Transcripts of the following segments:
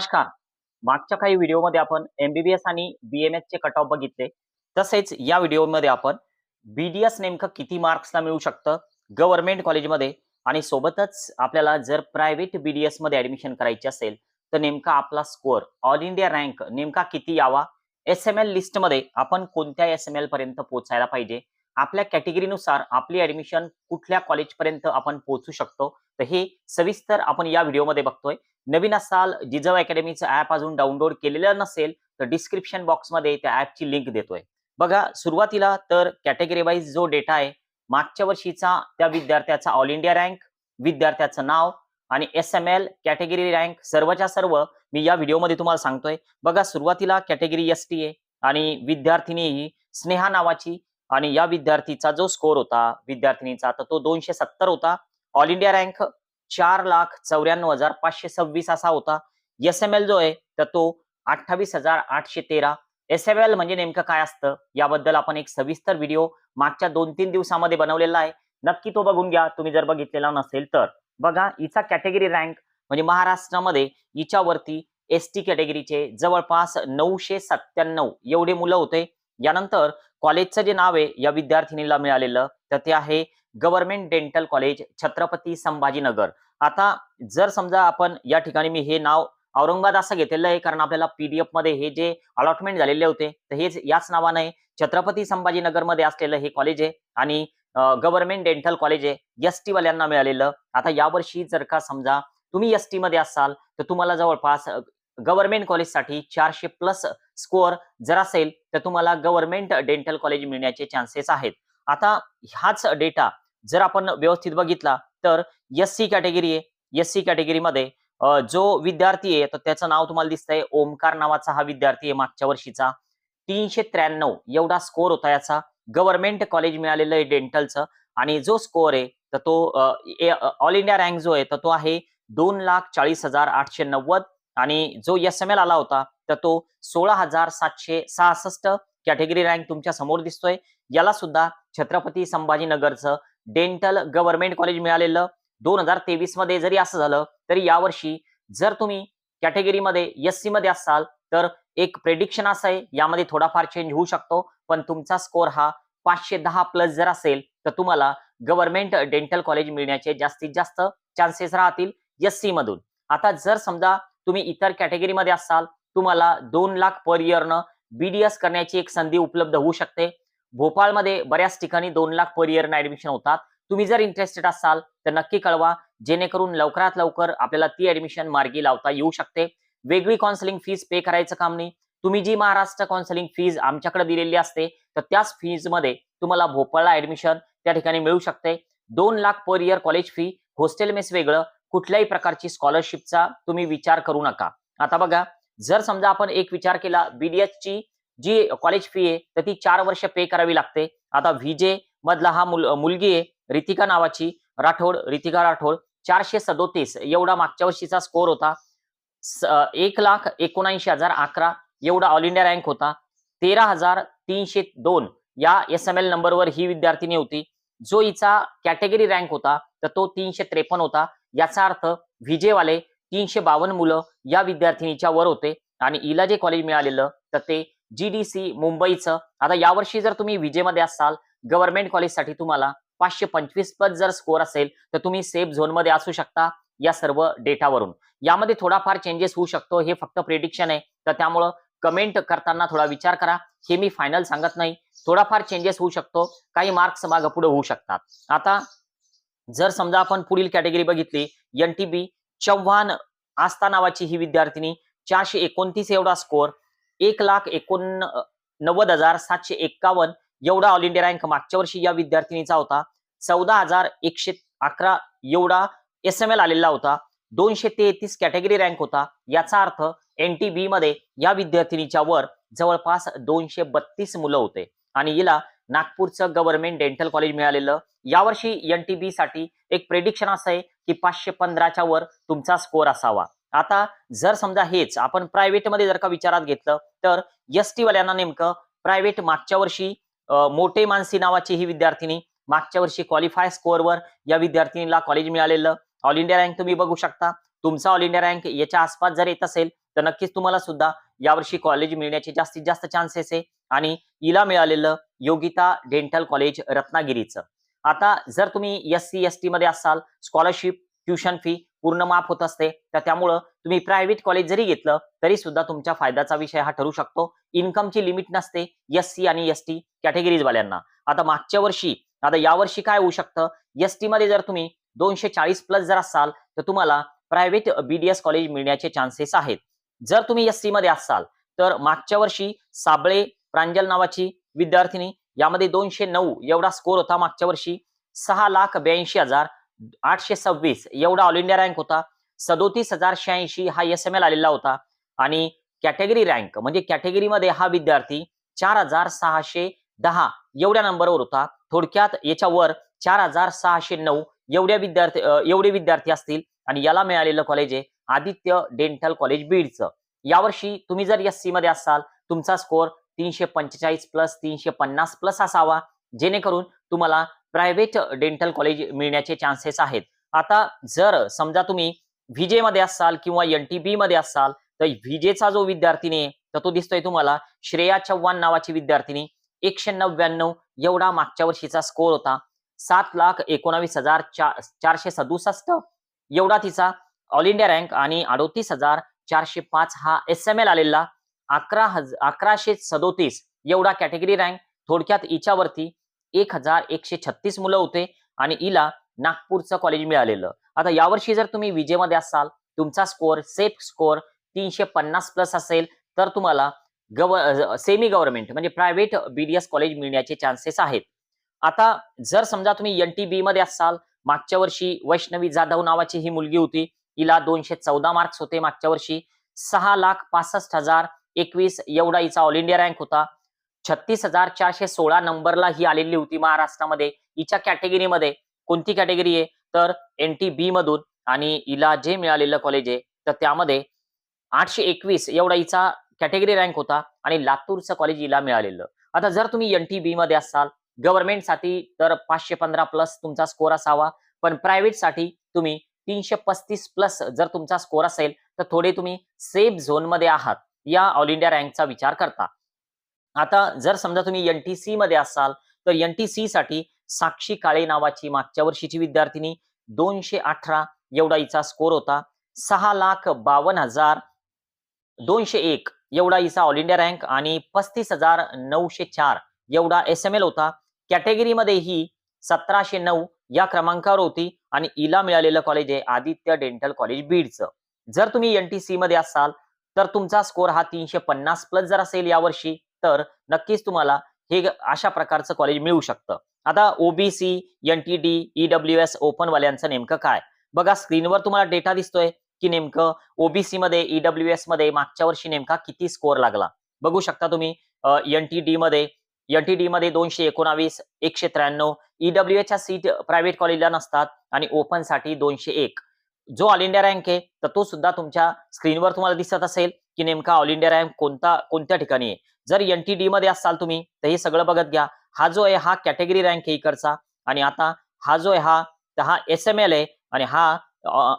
नमस्कार. मागच्या काही व्हिडिओमध्ये आपण एमबीबीएस आणि बीएमएस चे कट ऑफ बघितले. तसेच या व्हिडिओमध्ये आपण बीडीएस नेमकं किती मार्क्सला मिळू शकतं गव्हर्नमेंट कॉलेजमध्ये आणि सोबतच आपल्याला जर प्रायव्हेट बीडीएस मध्ये ऍडमिशन करायची असेल तर नेमका आपला स्कोअर ऑल इंडिया रँक नेमका किती यावा, एसएमएल लिस्ट मध्ये आपण कोणत्या एसएमएल पर्यंत पोहोचायला पाहिजे, आपल्या कॅटेगरीनुसार आपली ऍडमिशन कुठल्या कॉलेज पर्यंत आपण पोहोचू शकतो, तर हे सविस्तर आपण या व्हिडिओमध्ये बघतोय. नवीन असाल, जिजाऊ अकॅडमीचं ऍप अजून डाउनलोड केलेलं नसेल तर डिस्क्रिप्शन बॉक्समध्ये त्या ऍपची लिंक देतोय. बघा, सुरुवातीला तर कॅटेगरी वाईज जो डेटा आहे मागच्या वर्षीचा, त्या विद्यार्थ्याचा ऑल इंडिया रँक, विद्यार्थ्याचं नाव आणि एसएमएल कॅटेगरी रँक सर्वच्या सर्व मी या व्हिडिओमध्ये तुम्हाला सांगतोय. बघा, सुरुवातीला कॅटेगरी एसटी आहे आणि विद्यार्थिनी ही स्नेहा नावाची आणि या विद्यार्थीचा जो स्कोर होता विद्यार्थिनीचा तर तो 270 होता. ऑल इंडिया रँक 4,94,526 असा होता. एसएमएल जो आहे तर तो 28,813. एसएमएल म्हणजे नेमकं काय असतं याबद्दल आपण एक सविस्तर व्हिडिओ मागच्या 2-3 दिवसामध्ये बनवलेला आहे. नक्की तो बघून घ्या तुम्ही जर बघितलेला नसेल तर. बघा, हिचा कॅटेगरी रँक म्हणजे महाराष्ट्रामध्ये हिच्यावरती एसटी कॅटेगरीचे जवळपास 997 एवढे मुलं होते. यानंतर कॉलेजचं जे नाव आहे या विद्यार्थिनीला मिळालेलं तर ते आहे government dental college Chhatrapati Sambhajinagar. आता जर समजा आपण या ठिकाणी मी हे नाव औरंगाबाद असं घेतलेलं आहे कारण आपल्याला पीडीएफ मध्ये हे जे अलॉटमेंट झालेले होते तर हेच याच नावाने छत्रपती संभाजीनगर मध्ये असलेलं हे कॉलेज आहे आणि गव्हर्नमेंट डेंटल कॉलेज आहे एसटी वाल्यांना मिळालेलं. आता यावर्षी जर का समजा तुम्ही एसटी मध्ये असाल तर तुम्हाला जवळपास गव्हर्नमेंट कॉलेजसाठी 400+ स्कोअर जर असेल तर तुम्हाला गव्हर्नमेंट डेंटल कॉलेज मिळण्याचे चान्सेस आहेत. आता हाच डेटा जर आपण व्यवस्थित बघितला तर एससी कॅटेगरी आहे. एससी कॅटेगरीमध्ये जो विद्यार्थी आहे तर त्याचं नाव तुम्हाला दिसतंय ओमकार नावाचा हा विद्यार्थी आहे. मागच्या वर्षीचा 393 एवढा स्कोअर होता याचा. गव्हर्नमेंट कॉलेज मिळालेलं आहे डेंटलचं आणि जो स्कोअर आहे तर तो ऑल इंडिया रँक जो आहे तर तो आहे 2,40,890 आणि जो एसएमएल आला होता तर तो 16,766 कॅटेगरी रँक तुमच्या समोर दिसतोय. याला सुद्धा छत्रपती संभाजीनगरचं डेंटल गव्हर्नमेंट कॉलेज मिळालेलं. 2023 मध्ये जरी असं झालं तरी यावर्षी जर तुम्ही कॅटेगरीमध्ये एससी मध्ये असाल तर एक प्रेडिक्शन असं आहे यामध्ये थोडाफार चेंज होऊ शकतो, पण तुमचा स्कोअर हा 510+ जर असेल तर तुम्हाला गव्हर्नमेंट डेंटल कॉलेज मिळण्याचे जास्तीत जास्त चान्सेस राहतील एससी मधून. आता जर समजा तुम्ही इतर कॅटेगरीमध्ये असाल, तुम्हाला 2 लाख पर इयरनं बीडीएस करण्याची एक संधी उपलब्ध होऊ शकते. भोपाळमध्ये बऱ्याच ठिकाणी 2 लाख पर इयरनं ऍडमिशन होतात. तुम्ही जर इंटरेस्टेड असाल तर नक्की कळवा, जेणेकरून लवकरात लवकर आपल्याला ती ऍडमिशन मार्गी लावता येऊ शकते. वेगळी काउन्सिलिंग फीस पे करायचं काम नाही. तुम्ही जी महाराष्ट्र काउन्सिलिंग फीज आमच्याकडे दिलेली असते तर त्याच फीज मध्ये तुम्हाला भोपाळला ऍडमिशन त्या ठिकाणी मिळू शकते. 2 lakh per year college fee, hostel mess वेगळं, कुठल्याही प्रकारची स्कॉलरशिपचा तुम्ही विचार करू नका. आता बघा, जर समजा आपण एक विचार केला बीडीएस ची जी कॉलेज फी आहे तर ती 4 वर्ष पे करावी लागते. आता व्हीजे मधला हा मुलगी आहे रितिका नावाची राठोड, रितिका राठोड 437 एवढा मागच्या वर्षीचा स्कोर होता. 1,79,011 एवढा ऑल इंडिया रँक होता. 13,302 या एसएमएल नंबरवर ही विद्यार्थिनी होती. जो हिचा कॅटेगरी रँक होता तर तो 353 होता. याचा अर्थ व्हीजेवाले 352 मुलं या विद्यार्थिनीच्या वर होते आणि हिला जे कॉलेज मिळालेलं तर ते जीडीसी मुंबईचं. आता यावर्षी जर तुम्ही व्हीजे मध्ये असाल गव्हर्नमेंट कॉलेजसाठी तुम्हाला 525+ जर स्कोअर असेल तर तुम्ही सेफ झोन मध्ये असू शकता या सर्व डेटावरून. यामध्ये थोडाफार चेंजेस होऊ शकतो, हे फक्त प्रेडिक्शन आहे तर त्यामुळं कमेंट करताना थोडा विचार करा. हे मी फायनल सांगत नाही, थोडाफार चेंजेस होऊ शकतो, काही मार्क्स मागे पुढे होऊ शकतात. आता जर समजा आपण पुढील कॅटेगरी बघितली एनटीबी, चव्हाण आस्था नावाची ही विद्यार्थिनी 429 एवढा स्कोअर, 1,89,751 एवढा ऑल इंडिया रँक मागच्या वर्षी या विद्यार्थिनीचा होता. 14,111 एवढा एसएमएल आलेला होता. 233 कॅटेगरी रँक होता. याचा अर्थ एनटीबी मध्ये या विद्यार्थिनीच्या वर जवळपास 232 मुलं होते आणि हिला नागपूरचं गव्हर्नमेंट डेंटल कॉलेज मिळालेलं. यावर्षी एनटीबी साठी एक प्रेडिक्शन असं आहे की 515च्या वर तुमचा स्कोअर असावा. आता जर समजा हेच आपण प्रायव्हेट मध्ये जर का विचारात घेतलं तर एसटी वाल्यांना नेमकं प्रायव्हेट मागच्या वर्षी मोठे मानसी नावाची ही विद्यार्थिनी मागच्या वर्षी क्वालिफाय स्कोअरवर या विद्यार्थिनीला कॉलेज मिळालेलं. ऑल इंडिया रँक तुम्ही बघू शकता. तुमचा ऑल इंडिया रँक याच्या आसपास जर येत असेल तर नक्कीच तुम्हाला सुद्धा यावर्षी कॉलेज मिळण्याचे जास्तीत जास्त चान्सेस आहे आणि हिला मिळालेलं योगिता डेंटल कॉलेज रत्नागिरीचं. आता जर तुम्ही SC ST मध्ये असाल, स्कॉलरशिप, ट्युशन फी पूर्ण माफ होत असते, तर त्यामुळं तुम्ही प्रायव्हेट कॉलेज जरी घेतलं तरी सुद्धा तुमच्या फायद्याचा विषय हा ठरू शकतो. इन्कमची लिमिट नसते SC आणि ST कॅटेगरीज वाल्यांना. आता यावर्षी काय होऊ शकतं, ST मध्ये जर तुम्ही 240 प्लस जर असाल तर तुम्हाला प्रायव्हेट BDS कॉलेज मिळण्याचे चान्सेस आहेत. जर तुम्ही SC मध्ये असाल तर मागच्या वर्षी साबळे प्रांजल नावाची विद्यार्थिनी, यामध्ये 209 एवढा स्कोर होता मागच्या वर्षी. 6,82,826 एवढा ऑल इंडिया रँक होता. 37,086 हा SML आलेला होता आणि कॅटेगरी रँक म्हणजे कॅटेगरीमध्ये हा विद्यार्थी 4,610 एवढ्या नंबरवर होता. थोडक्यात याच्यावर 4,609 एवढे विद्यार्थी असतील आणि याला मिळालेलं कॉलेज आहे आदित्य डेंटल कॉलेज बीडचं. यावर्षी तुम्ही जर SC मध्ये असाल, तुमचा स्कोर 345 प्लस 350 प्लस असावा, जेणेकरून तुम्हाला प्रायव्हेट डेंटल कॉलेज मिळण्याचे चान्सेस आहेत. आता जर समजा तुम्ही व्हीजे मध्ये असाल किंवा NTB मध्ये असाल, तर व्हीजेचा जो विद्यार्थिनी आहे तर तो दिसतोय तुम्हाला श्रेया चव्हाण नावाची विद्यार्थिनी. 199 एवढा मागच्या वर्षीचा स्कोर होता. 7,19,467 एवढा तिचा ऑल इंडिया रँक आणि 38,405 हा SML आलेला. 11,37 एवढा कॅटेगरी रँक. थोडक्यात हिच्यावरती 1,136 मुलं होते आणि हिला नागपूरचं कॉलेज मिळालेलं. आता यावर्षी जर तुम्ही विजेमध्ये असाल, तुमचा स्कोर सेफ स्कोर 350 प्लस असेल तर तुम्हाला सेमी गव्हर्नमेंट म्हणजे प्रायव्हेट BDS कॉलेज मिळण्याचे चान्सेस आहेत. आता जर समजा तुम्ही NTB मध्ये असाल, मागच्या वर्षी वैष्णवी जाधव नावाची ही मुलगी होती, हिला 214 मार्क्स होते मागच्या वर्षी. 6,65,021 एवढा हिचा ऑल इंडिया रँक होता. 36,416 नंबरला ही आलेली होती महाराष्ट्रामध्ये. हिच्या कॅटेगरीमध्ये कोणती कॅटेगरी आहे तर NTB मधून, आणि हिला जे मिळालेलं कॉलेज आहे तर त्यामध्ये 821 एवढा हिचा कॅटेगरी रँक होता आणि लातूरचं कॉलेज हिला मिळालेलं. आता जर तुम्ही NTB मध्ये असाल, गव्हर्नमेंटसाठी तर 515 प्लस तुमचा स्कोर असावा, पण प्रायव्हेटसाठी तुम्ही 335 प्लस जर तुमचा स्कोर असेल तर थोडे तुम्ही सेफ झोन मध्ये आहात या ऑल इंडिया रँकचा विचार करता. आता जर समजा तुम्ही NTC मध्ये असाल तर NTC साठी साक्षी काळे नावाची मागच्या वर्षीची विद्यार्थिनी, 218 एवढा हिचा स्कोर होता. 6,52,201 एवढा हिचा ऑल इंडिया रँक आणि 35,904 एवढा SML होता. कॅटेगरीमध्ये ही 1709 या क्रमांकावर होती आणि हिला मिळालेलं कॉलेज आहे आदित्य डेंटल कॉलेज बीडचं. जर तुम्ही NTC मध्ये असाल तर तुमचा स्कोर हा 350 प्लस जर असेल यावर्षी तर नक्कीच तुम्हाला हे अशा प्रकारचं कॉलेज मिळू शकतं. आता OBC, NTD, EWS ओपन वाल्यांचं नेमकं काय बघा, स्क्रीनवर तुम्हाला डेटा दिसतोय की नेमकं OBC मध्ये EWS मध्ये मागच्या वर्षी नेमका किती स्कोर लागला बघू शकता तुम्ही. NTD मध्ये 219, 193. EWS सीट प्रायव्हेट कॉलेजला नसतात आणि ओपन साठी 201. जो ऑल इंडिया रँक आहे तर तो सुद्धा तुमच्या स्क्रीनवर तुम्हाला दिसत असेल की नेमका ऑल इंडिया रँक कोणत्या ठिकाणी आहे. जर NTD मध्ये असाल तुम्ही तर हे सगळं बघत घ्या. हा जो आहे हा कॅटेगरी रँक आहे इकडचा, आणि आता हा जो आहे हा SML आहे आणि हा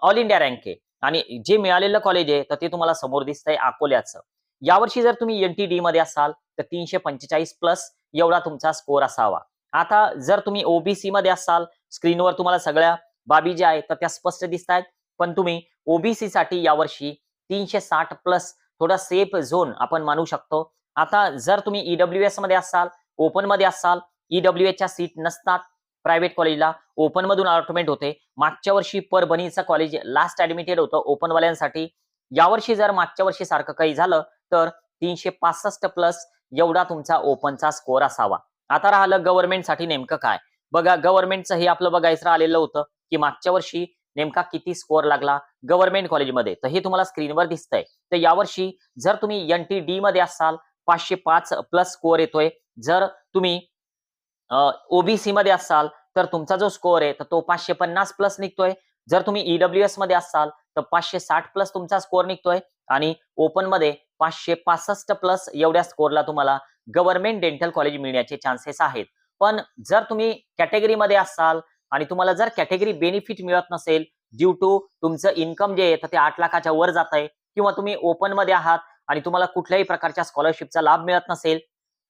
ऑल इंडिया रँक आहे, आणि जे मिळालेलं कॉलेज आहे तर ते तुम्हाला समोर दिसतंय अकोल्याचं. यावर्षी जर तुम्ही NTD मध्ये असाल तर 345 प्लस एवढा तुमचा स्कोर असावा. आता जर तुम्ही OBC मध्ये असाल, स्क्रीनवर तुम्हाला सगळ्या बाबी ज्या आहेत तर त्या स्पष्ट दिसत आहेत, पण तुम्ही OBC साठी यावर्षी 360 प्लस थोडा सेफ झोन आपण मानू शकतो. आता जर तुम्ही EWS मध्ये असाल, ओपन मध्ये असाल, EWS च्या सीट नसतात प्रायव्हेट कॉलेजला, ओपन मधून अलॉटमेंट होते. मागच्या वर्षी परभणीचं कॉलेज लास्ट ऍडमिटेड होतं ओपन वाल्यांसाठी. यावर्षी जर मागच्या वर्षी सारखं काही झालं तर 365 प्लस एवढा तुमचा ओपनचा स्कोर असावा. आता राहिलं गव्हर्नमेंटसाठी नेमकं काय बघा, गव्हर्नमेंटचं हे आपलं बघायचं राहिलेलं होतं की मागच्या वर्षी नेमका किती स्कोर लागला गव्हर्नमेंट कॉलेजमध्ये, तर हे तुम्हाला स्क्रीनवर दिसतंय. तर यावर्षी जर तुम्ही NTD मध्ये असाल 505 प्लस स्कोर येतोय. जर तुम्ही OBC मध्ये असाल तर तुमचा जो स्कोर आहे तर तो 550 प्लस निघतोय. जर तुम्ही EWS मध्ये असाल तर 560 प्लस तुमचा स्कोर निघतोय आणि ओपन मध्ये 565 प्लस एवढ्या स्कोरला तुम्हाला गव्हर्नमेंट डेंटल कॉलेज मिळण्याचे चान्सेस आहेत. पण जर तुम्ही कॅटेगरीमध्ये असाल आणि तुम्हाला जर कॅटेगरी बेनिफिट मिळत नसेल ड्यू टू तुमचं इन्कम जे आहे तर ते 8 लाखाच्या वर जात आहे, किंवा तुम्ही ओपन मध्ये आहात आणि तुम्हाला कुठल्याही प्रकारच्या स्कॉलरशिपचा लाभ मिळत नसेल,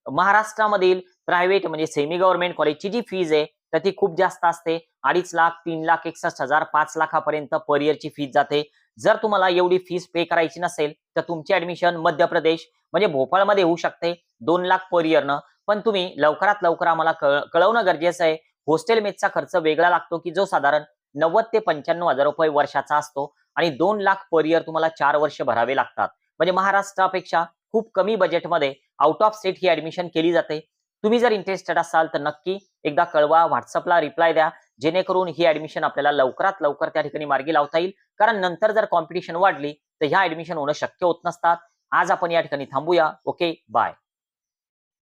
महाराष्ट्रामधील प्रायव्हेट म्हणजे सेमी गव्हर्नमेंट कॉलेजची जी फीज आहे तर ती खूप जास्त असते. 2.5 लाख, 3,61,000, 5 लाखापर्यंत पर इयरची फीज जाते. जर तुम्हाला एवढी फीस पे करायची नसेल तर तुमची ऍडमिशन मध्य प्रदेश म्हणजे भोपाळमध्ये होऊ शकते 2 लाख पर इयरनं. पण तुम्ही लवकरात लवकर आम्हाला कळवणं गरजेचं आहे. हॉस्टेल मेसचा खर्च वेगळा लागतो की जो साधारण 90 ते 95,000 रुपये वर्षाचा असतो आणि 2 लाख पर इयर तुम्हाला 4 वर्ष भरावे लागतात. म्हणजे महाराष्ट्रापेक्षा खूप कमी बजेटमध्ये out of state he admission केली जाते. तुम्ही जर इंटरेस्टेड असाल तर नक्की एकदा कळवा, व्हॉट्सअपला रिप्लाय द्या, जेणेकरून ही ऍडमिशन आपल्याला लवकरात लवकर त्या ठिकाणी मार्गी लावता येईल. कारण नंतर जर कॉम्पिटिशन वाढली तर ह्या ऍडमिशन होणं शक्य होत नसतात. आज आपण या ठिकाणी थांबूया. Okay, bye.